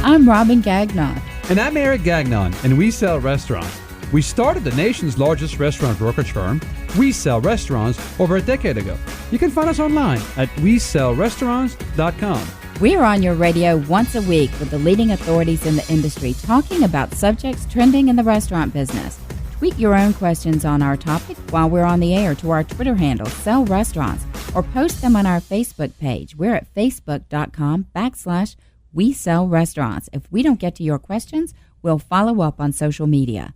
I'm Robin Gagnon. And I'm Eric Gagnon, and we sell restaurants. We started the nation's largest restaurant brokerage firm, We Sell Restaurants, over a decade ago. You can find us online at WeSellRestaurants.com. We are on your radio once a week with the leading authorities in the industry talking about subjects trending in the restaurant business. Tweet your own questions on our topic while we're on the air to our Twitter handle, Sell Restaurants, or post them on our Facebook page. We're at facebook.com/We Sell Restaurants. If we don't get to your questions, we'll follow up on social media.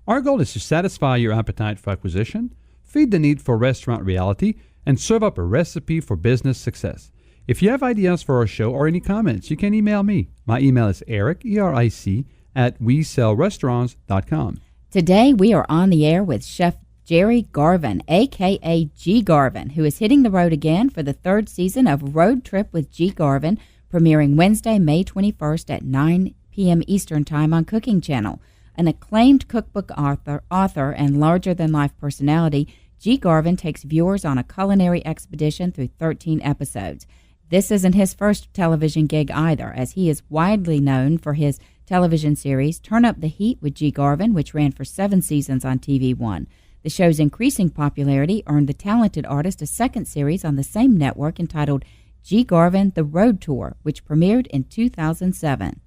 Our goal is to satisfy your appetite for acquisition, feed the need for restaurant reality, and serve up a recipe for business success. If you have ideas for our show or any comments, you can email me. My email is Eric, E-R-I-C, at WeSellRestaurants.com. Today, we are on the air with Chef G.Garvin, a.k.a. G.Garvin, who is hitting the road again for the third season of Road Trip with G.Garvin, premiering Wednesday, May 21st at 9 p.m. Eastern Time on Cooking Channel. An acclaimed cookbook author and larger-than-life personality, G.Garvin takes viewers on a culinary expedition through 13 episodes. This isn't his first television gig either, as he is widely known for his television series Turn Up the Heat with G.Garvin, which ran for 7 seasons on TV1. The show's increasing popularity earned the talented artist a second series on the same network entitled G.Garvin The Road Tour, which premiered in 2007.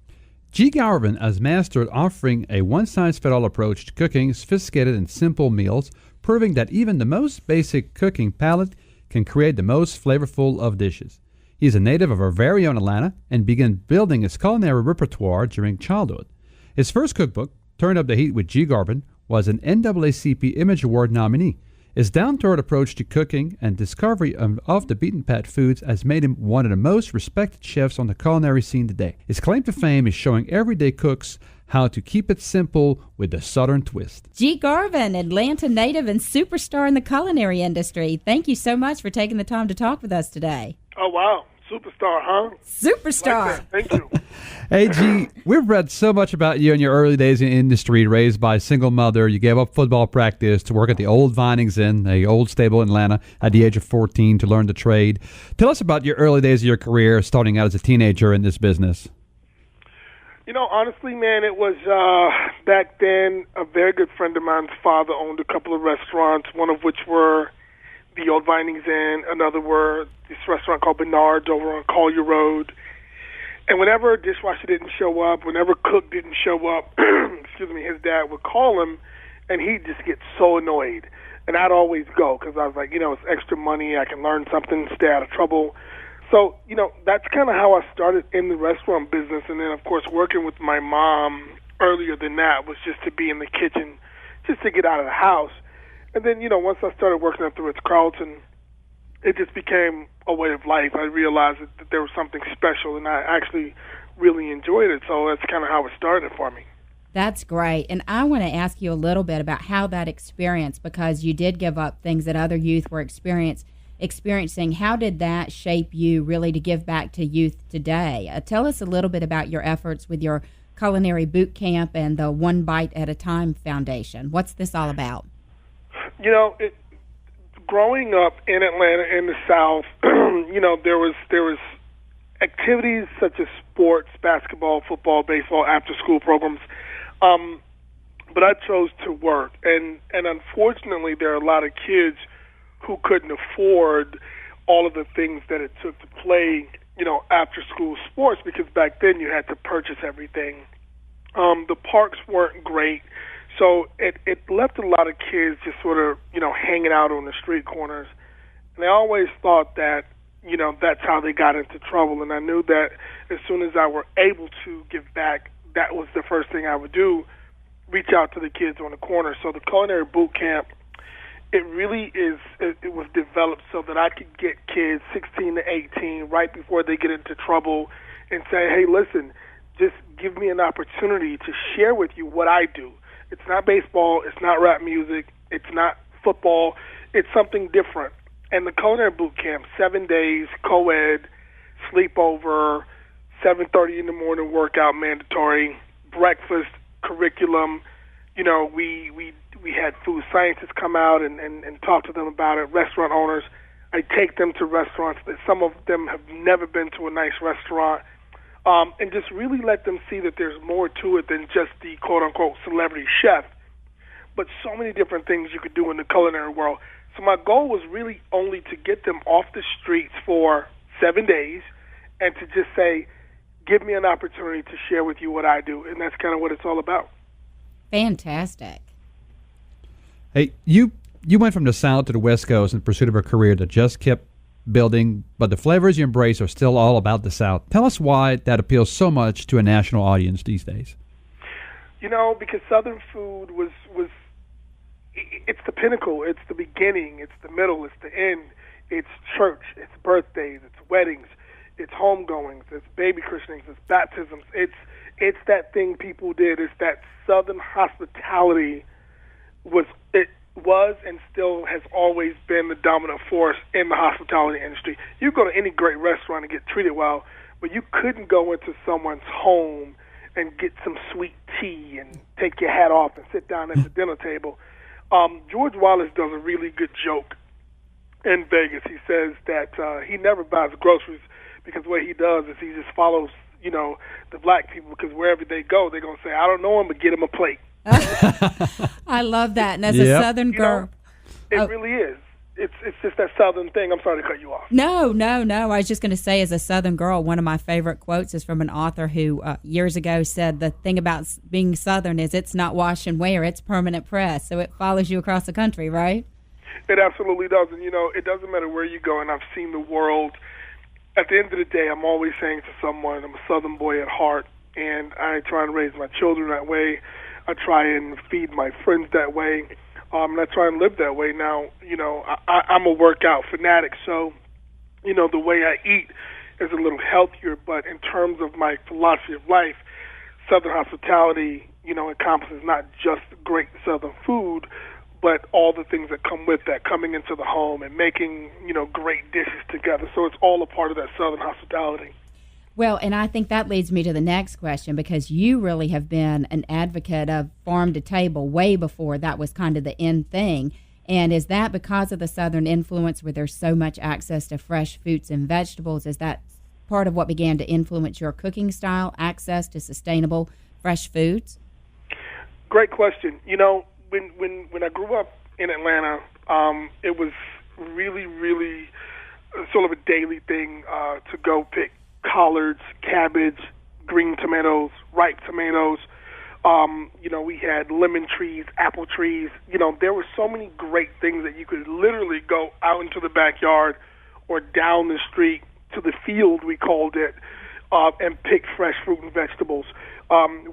G.Garvin has mastered offering a one-size-fits-all approach to cooking sophisticated and simple meals, proving that even the most basic cooking palette can create the most flavorful of dishes. He is a native of our very own Atlanta and began building his culinary repertoire during childhood. His first cookbook, Turn Up the Heat with G.Garvin, was an NAACP Image Award nominee. His down-to-earth approach to cooking and discovery of off-the-beaten-path foods has made him one of the most respected chefs on the culinary scene today. His claim to fame is showing everyday cooks how to keep it simple with a Southern twist. G.Garvin, Atlanta native and superstar in the culinary industry. Thank you so much for taking the time to talk with us today. Oh, wow. Superstar, huh? Superstar. Like Thank you. Hey, G, we've read so much about you in your early days in the industry, raised by a single mother. You gave up football practice to work at the Old Vinings Inn, the old stable in Atlanta, at the age of 14 to learn the trade. Tell us about your early days of your career, starting out as a teenager in this business. You know, honestly, man, it was back then a very good friend of mine's father owned a couple of restaurants, one of which were the Old Vinings Inn, another were this restaurant called Bernard's over on Collier Road. And whenever a dishwasher didn't show up, whenever a cook didn't show up, excuse me, his dad would call him, and he'd just get so annoyed. And I'd always go because I was like, you know, it's extra money. I can learn something, stay out of trouble. So, you know, that's kind of how I started in the restaurant business. And then, of course, working with my mom earlier than that was just to be in the kitchen, just to get out of the house. And then, you know, once I started working at the Ritz-Carlton, it just became a way of life. I realized that there was something special, and I actually really enjoyed it. So that's kind of how it started for me. That's great. And I want to ask you a little bit about how that experience, because you did give up things that other youth were experiencing. How did that shape you really to give back to youth today? Tell us a little bit about your efforts with your culinary boot camp and the One Bite at a Time Foundation. What's this all about? You know, growing up in Atlanta in the South, you know, there was activities such as sports, basketball, football, baseball, after-school programs, but I chose to work. And unfortunately, there are a lot of kids who couldn't afford all of the things that it took to play, you know, after-school sports, because back then you had to purchase everything. The parks weren't great. So it left a lot of kids just sort of, you know, hanging out on the street corners. And I always thought that, you know, that's how they got into trouble. And I knew that as soon as I were able to give back, that was the first thing I would do, reach out to the kids on the corner. So the culinary boot camp, it really is, it was developed so that I could get kids 16 to 18 right before they get into trouble and say, hey, listen, just give me an opportunity to share with you what I do. It's not baseball, it's not rap music, it's not football, it's something different. And the culinary boot camp, 7 days, co-ed, sleepover, 7:30 in the morning workout mandatory, breakfast, curriculum. You know, we had food scientists come out and talk to them about it, restaurant owners. I take them to restaurants that some of them have never been to a nice restaurant. and just really let them see that there's more to it than just the quote-unquote celebrity chef, but so many different things you could do in the culinary world. So my goal was really only to get them off the streets for 7 days and to just say, give me an opportunity to share with you what I do, and that's kind of what it's all about. Fantastic. Hey, you went from the South to the West Coast in pursuit of a career that just kept building, but the flavors you embrace are still all about the South. Tell us why that appeals so much to a national audience these days. Because Southern food was it's the pinnacle, it's the beginning, it's the middle, it's the end, it's church, it's birthdays, it's weddings, it's homegoings, it's baby christenings, it's baptisms. It's that thing people did. It's that Southern hospitality was and still has always been the dominant force in the hospitality industry. You go to any great restaurant and get treated well, but you couldn't go into someone's home and get some sweet tea and take your hat off and sit down at the dinner table. George Wallace does a really good joke in Vegas. He says that he never buys groceries because what he does is he just follows, the black people, because wherever they go, they're going to say, I don't know him, but get him a plate. I love that. And as a Southern girl, it really is. It's just that Southern thing. I'm sorry to cut you off. No. I was just going to say, as a Southern girl, one of my favorite quotes is from an author who years ago said the thing about being Southern is it's not wash and wear, it's permanent press. So it follows you across the country, right? It absolutely does. And, it doesn't matter where you go, and I've seen the world. At the end of the day, I'm always saying to someone, I'm a Southern boy at heart, and I try and raise my children that way. I try and feed my friends that way. And I try and live that way. Now, I'm a workout fanatic, so, the way I eat is a little healthier. But in terms of my philosophy of life, Southern hospitality, encompasses not just great Southern food, but all the things that come with that, coming into the home and making, great dishes together. So it's all a part of that Southern hospitality. Well, and I think that leads me to the next question, because you really have been an advocate of farm to table way before that was kind of the in thing. And is that because of the Southern influence where there's so much access to fresh fruits and vegetables? Is that part of what began to influence your cooking style, access to sustainable fresh foods? Great question. When I grew up in Atlanta, it was really, really sort of a daily thing to go pick collards, cabbage, green tomatoes, ripe tomatoes. We had lemon trees, apple trees. There were so many great things that you could literally go out into the backyard or down the street to the field, we called it, and pick fresh fruit and vegetables.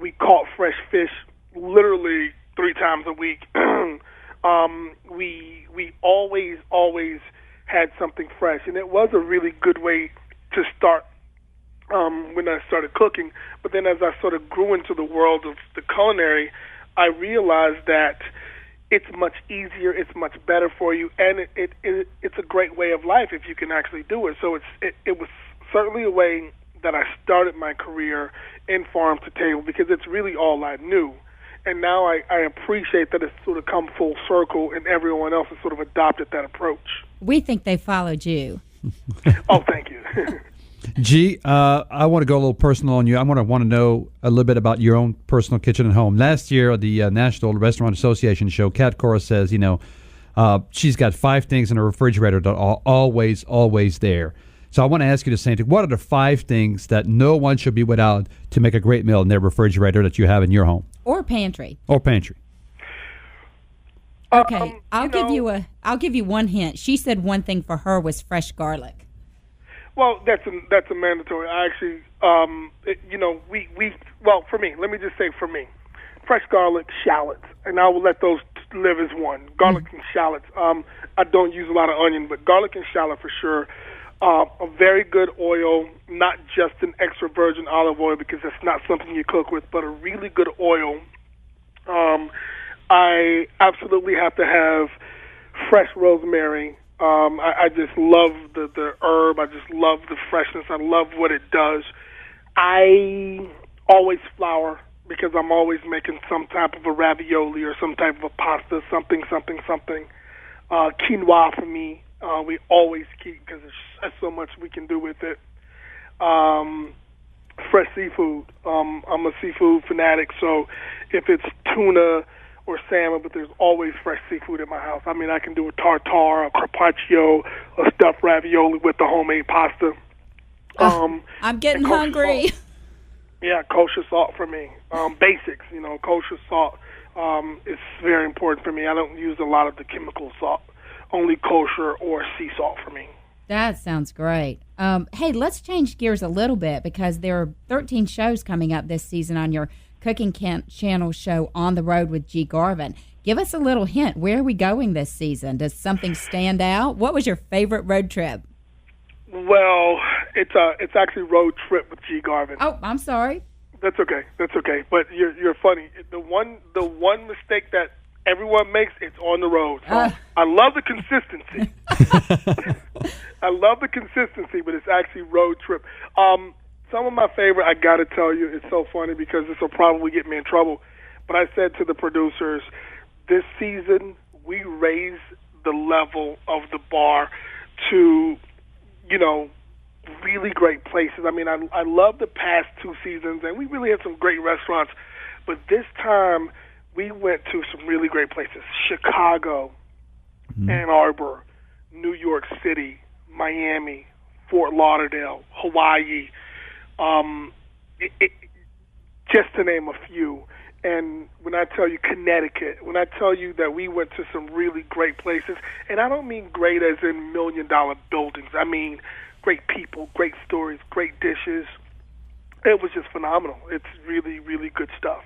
We caught fresh fish literally 3 times a week. We always had something fresh, and it was a really good way to start when I started cooking. But then as I sort of grew into the world of the culinary, I realized that it's much easier, it's much better for you, and it's a great way of life if you can actually do it. So it was certainly a way that I started my career in farm to table, because it's really all I knew. And now I appreciate that it's sort of come full circle and everyone else has sort of adopted that approach. We think they followed you. Oh, thank you. G, I want to go a little personal on you. I want to know a little bit about your own personal kitchen at home. Last year at the National Restaurant Association show, Kat Cora says, she's got 5 things in her refrigerator that are always there. So I want to ask you the same thing. What are the 5 things that no one should be without to make a great meal in their refrigerator that you have in your home? Or pantry. Okay, I'll give you one hint. She said one thing for her was fresh garlic. Well, that's a mandatory. I actually, for me, let me just say for me, fresh garlic, shallots, and I will let those live as one. Garlic and shallots. I don't use a lot of onion, but garlic and shallot for sure. A very good oil, not just an extra virgin olive oil, because that's not something you cook with, but a really good oil. I absolutely have to have fresh rosemary. I just love the herb. I just love the freshness. I love what it does. I always flour, because I'm always making some type of a ravioli or some type of a pasta, something. Quinoa for me. We always keep, because there's so much we can do with it. fresh seafood. I'm a seafood fanatic, so if it's tuna or salmon, but there's always fresh seafood in my house. I mean, I can do a tartare, a carpaccio, a stuffed ravioli with the homemade pasta. I'm getting hungry. Yeah, kosher salt for me. Basics, kosher salt is very important for me. I don't use a lot of the chemical salt, only kosher or sea salt for me. That sounds great. Hey, let's change gears a little bit because there are 13 shows coming up this season on your Cooking Channel show, On the Road with G.Garvin. Give us a little hint. Where are we going this season? Does something stand out? What was your favorite road trip? Well, it's actually Road Trip with G.Garvin. Oh, I'm sorry. That's okay. But you're funny. The one mistake that everyone makes, it's on the road. So I love the consistency. I love the consistency, but it's actually Road Trip. Some of my favorite, I got to tell you, it's so funny because this will probably get me in trouble. But I said to the producers, this season we raise the level of the bar to, really great places. I mean, I love the past 2 seasons, and we really had some great restaurants. But this time we went to some really great places: Chicago, Ann Arbor, New York City, Miami, Fort Lauderdale, Hawaii, just to name a few. And when I tell you Connecticut, when I tell you that we went to some really great places, and I don't mean great as in $1 million buildings. I mean great people, great stories, great dishes. It was just phenomenal. It's really, really good stuff.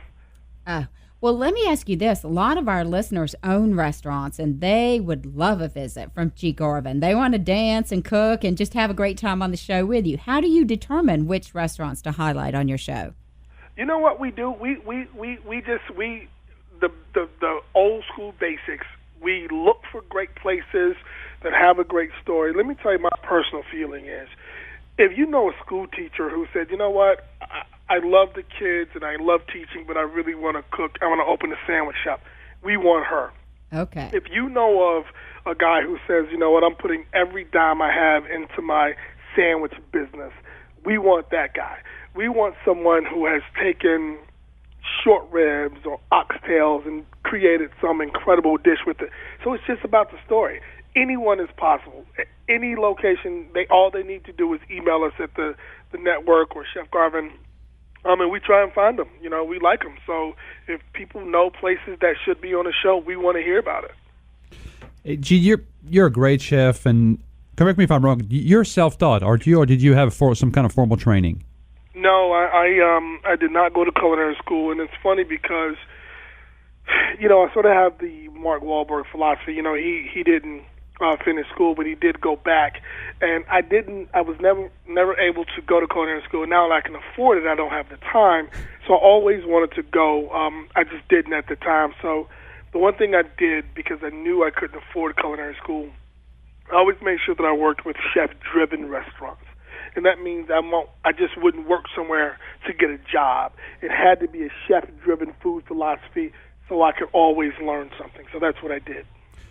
Well, let me ask you this. A lot of our listeners own restaurants, and they would love a visit from G.Garvin. They want to dance and cook and just have a great time on the show with you. How do you determine which restaurants to highlight on your show? You know what we do? The old school basics. We look for great places that have a great story. Let me tell you, my personal feeling is, if you know a school teacher who said, you know what, I love the kids and I love teaching, but I really want to cook, I want to open a sandwich shop, we want her. Okay. If you know of a guy who says, you know what, I'm putting every dime I have into my sandwich business, we want that guy. We want someone who has taken short ribs or oxtails and created some incredible dish with it. So it's just about the story. Anyone is possible. Any location, all they need to do is email us at the network or Chef Garvin, and we try and find them. We like them. So if people know places that should be on the show, we want to hear about it. Hey, G, you're a great chef, and correct me if I'm wrong. You're self-taught, aren't you, or did you have some kind of formal training? No, I did not go to culinary school, and it's funny because, I sort of have the Mark Wahlberg philosophy. He didn't finish school, but he did go back, and I was never able to go to culinary school. Now that I can afford it, I don't have the time, so I always wanted to go. I just didn't at the time. So the one thing I did, because I knew I couldn't afford culinary school, I always made sure that I worked with chef-driven restaurants. And that means I just wouldn't work somewhere to get a job. It had to be a chef-driven food philosophy so I could always learn something. So that's what I did.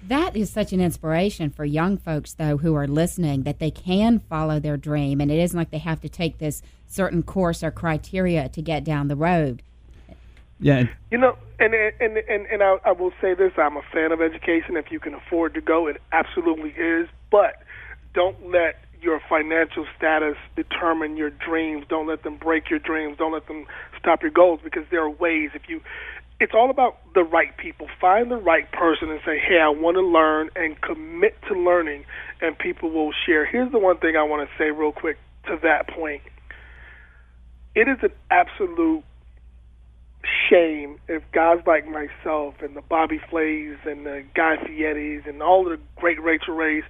That is such an inspiration for young folks, though, who are listening, that they can follow their dream, and it isn't like they have to take this certain course or criteria to get down the road. Yeah. And I will say this, I'm a fan of education. If you can afford to go, it absolutely is. But don't let your financial status determine your dreams. Don't let them break your dreams. Don't let them stop your goals, because there are ways. It's all about the right people. Find the right person and say, hey, I want to learn, and commit to learning, and people will share. Here's the one thing I want to say real quick to that point. It is an absolute shame if guys like myself and the Bobby Flays and the Guy Fieri's and all of the great Rachel Rays,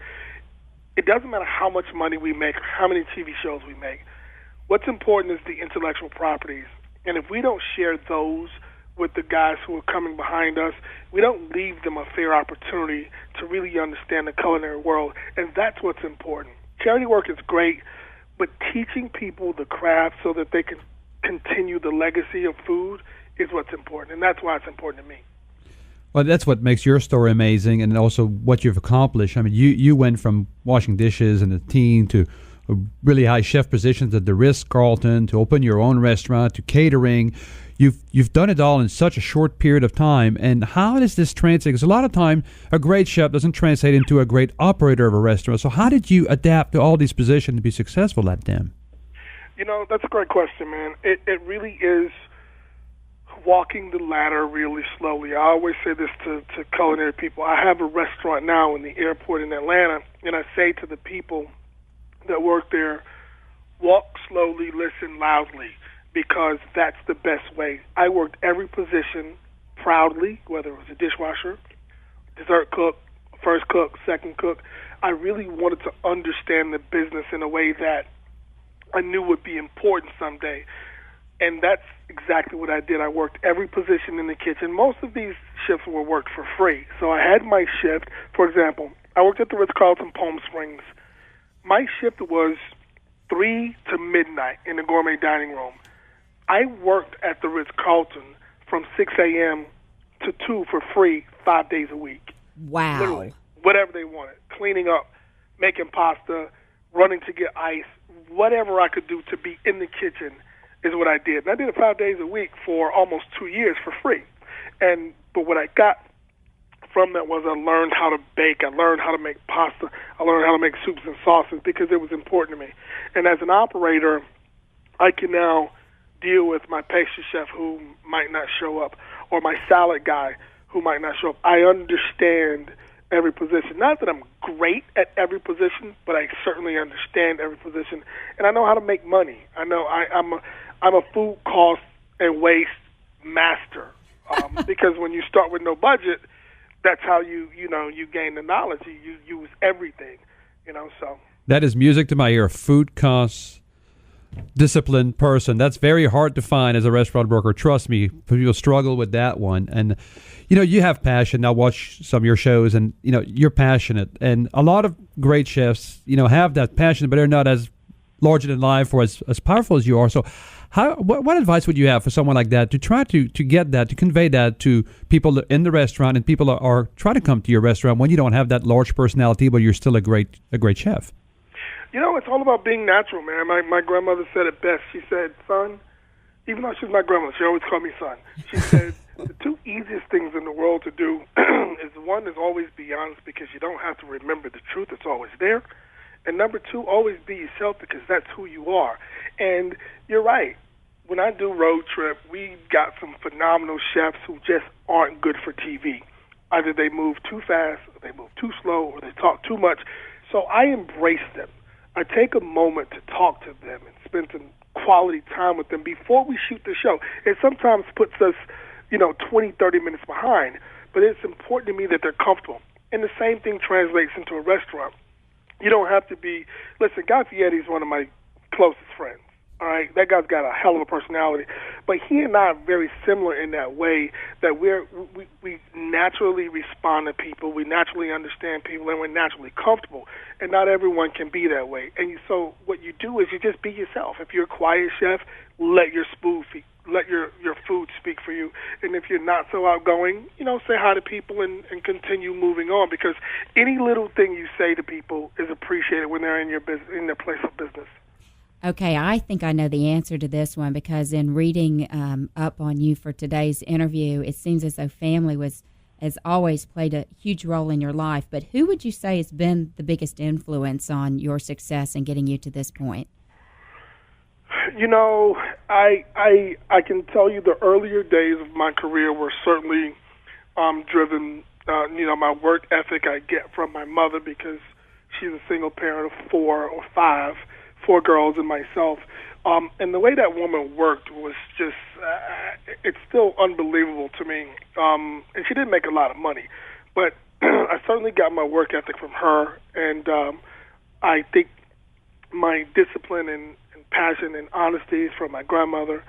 it doesn't matter how much money we make or how many TV shows we make. What's important is the intellectual properties. And if we don't share those with the guys who are coming behind us, we don't leave them a fair opportunity to really understand the culinary world. And that's what's important. Charity work is great, but teaching people the craft so that they can continue the legacy of food is what's important. And that's why it's important to me. Well, that's what makes your story amazing, and also what you've accomplished. I mean, you went from washing dishes and a teen to really high chef positions at the Ritz-Carlton, to open your own restaurant, to catering. You've done it all in such a short period of time. And how does this translate? Because a lot of time, a great chef doesn't translate into a great operator of a restaurant. So how did you adapt to all these positions to be successful at them? That's a great question, man. It really is walking the ladder really slowly. I always say this to culinary people. I have a restaurant now in the airport in Atlanta, and I say to the people that work there, walk slowly, listen loudly, because that's the best way. I worked every position proudly, whether it was a dishwasher, dessert cook, first cook, second cook. I really wanted to understand the business in a way that I knew would be important someday. And that's exactly what I did. I worked every position in the kitchen. Most of these shifts were worked for free. So I had my shift. For example, I worked at the Ritz-Carlton Palm Springs. My shift was 3 to midnight in the gourmet dining room. I worked at the Ritz-Carlton from 6 a.m. to 2 for free 5 days a week. Wow. Literally, whatever they wanted. Cleaning up, making pasta, running to get ice, whatever I could do to be in the kitchen is what I did. And I did it 5 days a week for almost 2 years for free. But what I got from that was I learned how to bake. I learned how to make pasta. I learned how to make soups and sauces because it was important to me. And as an operator, I can now deal with my pastry chef who might not show up or my salad guy who might not show up. I understand every position. Not that I'm great at every position, but I certainly understand every position, and I know how to make money. I know I'm a food cost and waste master because when you start with no budget, that's how you gain the knowledge. You use everything, so. That is music to my ear. Food costs, disciplined person. That's very hard to find as a restaurant worker. Trust me, people struggle with that one. And you have passion. I watch some of your shows, and you're passionate. And a lot of great chefs, have that passion, but they're not as larger than life or as powerful as you are. So, what advice would you have for someone like that to try to get that, to convey that to people in the restaurant, and people are trying to come to your restaurant when you don't have that large personality, but you're still a great chef? It's all about being natural, man. My grandmother said it best. She said, son, even though she's my grandmother, she always called me son. She said, the two easiest things in the world to do is one is always be honest because you don't have to remember the truth. It's always there. And number two, always be yourself because that's who you are. And you're right. When I do Road Trip, we got some phenomenal chefs who just aren't good for TV. Either they move too fast, or they move too slow, or they talk too much. So I embrace them. I take a moment to talk to them and spend some quality time with them before we shoot the show. It sometimes puts us, 20, 30 minutes behind, but it's important to me that they're comfortable. And the same thing translates into a restaurant. You don't have to be, listen, Guy Fieri's one of my closest friends. All right, that guy's got a hell of a personality, but he and I are very similar in that way that we naturally respond to people, we naturally understand people, and we're naturally comfortable. And not everyone can be that way. And so what you do is you just be yourself. If you're a quiet chef, let your food speak for you. And if you're not so outgoing, say hi to people and continue moving on, because any little thing you say to people is appreciated when they're in their place of business. Okay, I think I know the answer to this one because in reading up on you for today's interview, it seems as though family has always played a huge role in your life. But who would you say has been the biggest influence on your success in getting you to this point? I can tell you the earlier days of my career were certainly driven. My work ethic I get from my mother because she's a single parent of 4 girls and myself. And the way that woman worked was just, it's still unbelievable to me. And she didn't make a lot of money, but I certainly got my work ethic from her. And I think my discipline and passion and honesty is from my grandmother.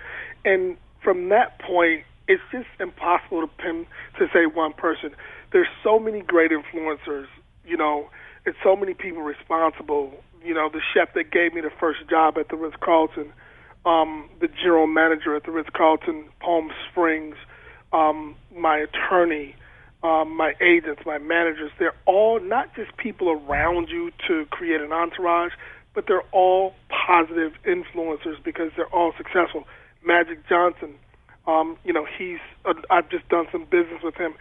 And from that point, it's just impossible to say one person. There's so many great influencers, and so many people responsible. The chef that gave me the first job at the Ritz-Carlton, the general manager at the Ritz-Carlton Palm Springs, my attorney, my agents, my managers, they're all not just people around you to create an entourage, but they're all positive influencers because they're all successful. Magic Johnson, I've just done some business with him.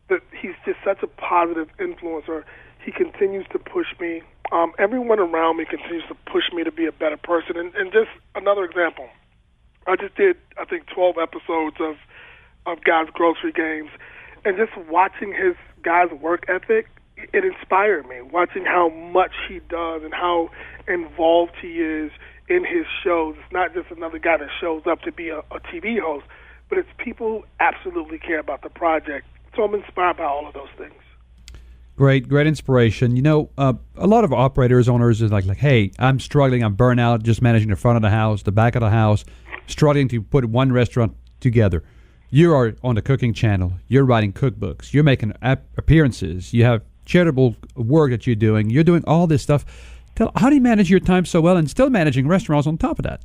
That he's just such a positive influencer. He continues to push me. Everyone around me continues to push me to be a better person. And just another example, I just did, I think, 12 episodes of God's Grocery Games, and just watching his guy's work ethic, it inspired me. Watching how much he does and how involved he is in his shows. It's not just another guy that shows up to be a TV host, but it's people who absolutely care about the project. So I'm inspired by all of those things. Great inspiration. A lot of operators, owners is like, hey, I'm struggling, I'm burnout, just managing the front of the house, the back of the house, struggling to put one restaurant together. You are on the cooking channel. You're writing cookbooks. You're making appearances. You have charitable work that you're doing. You're doing all this stuff. How do you manage your time so well and still managing restaurants on top of that?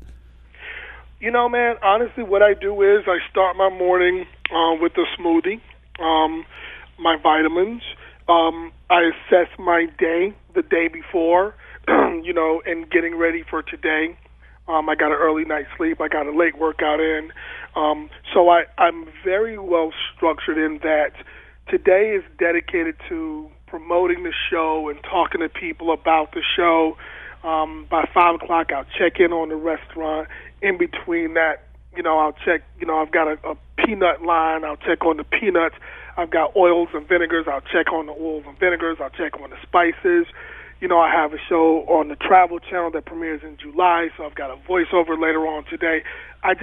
Man, honestly, what I do is I start my morning with a smoothie, my vitamins. I assess my day the day before, and getting ready for today. I got an early night's sleep. I got a late workout in. So I'm very well structured in that today is dedicated to promoting the show and talking to people about the show. By 5 o'clock, I'll check in on the restaurant. In between that, I'll check, I've got a peanut line. I'll check on the peanuts. I've got oils and vinegars. I'll check on the oils and vinegars. I'll check on the spices. I have a show on the Travel Channel that premieres in July, so I've got a voiceover later on today. I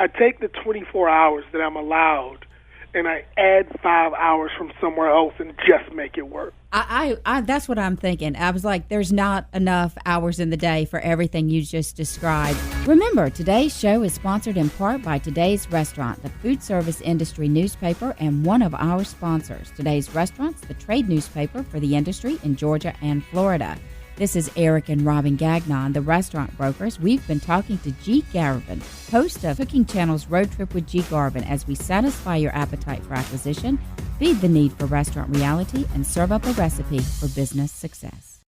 take the 24 hours that I'm allowed, and I add 5 hours from somewhere else and just make it work. I that's what I'm thinking. I was like, there's not enough hours in the day for everything you just described. Remember, today's show is sponsored in part by Today's Restaurant, the food service industry newspaper, and one of our sponsors. Today's Restaurant's the trade newspaper for the industry in Georgia and Florida. This is Eric and Robin Gagnon, the restaurant brokers. We've been talking to G.Garvin, host of Cooking Channel's Road Trip with G.Garvin, as we satisfy your appetite for acquisition, feed the need for restaurant reality, and serve up a recipe for business success.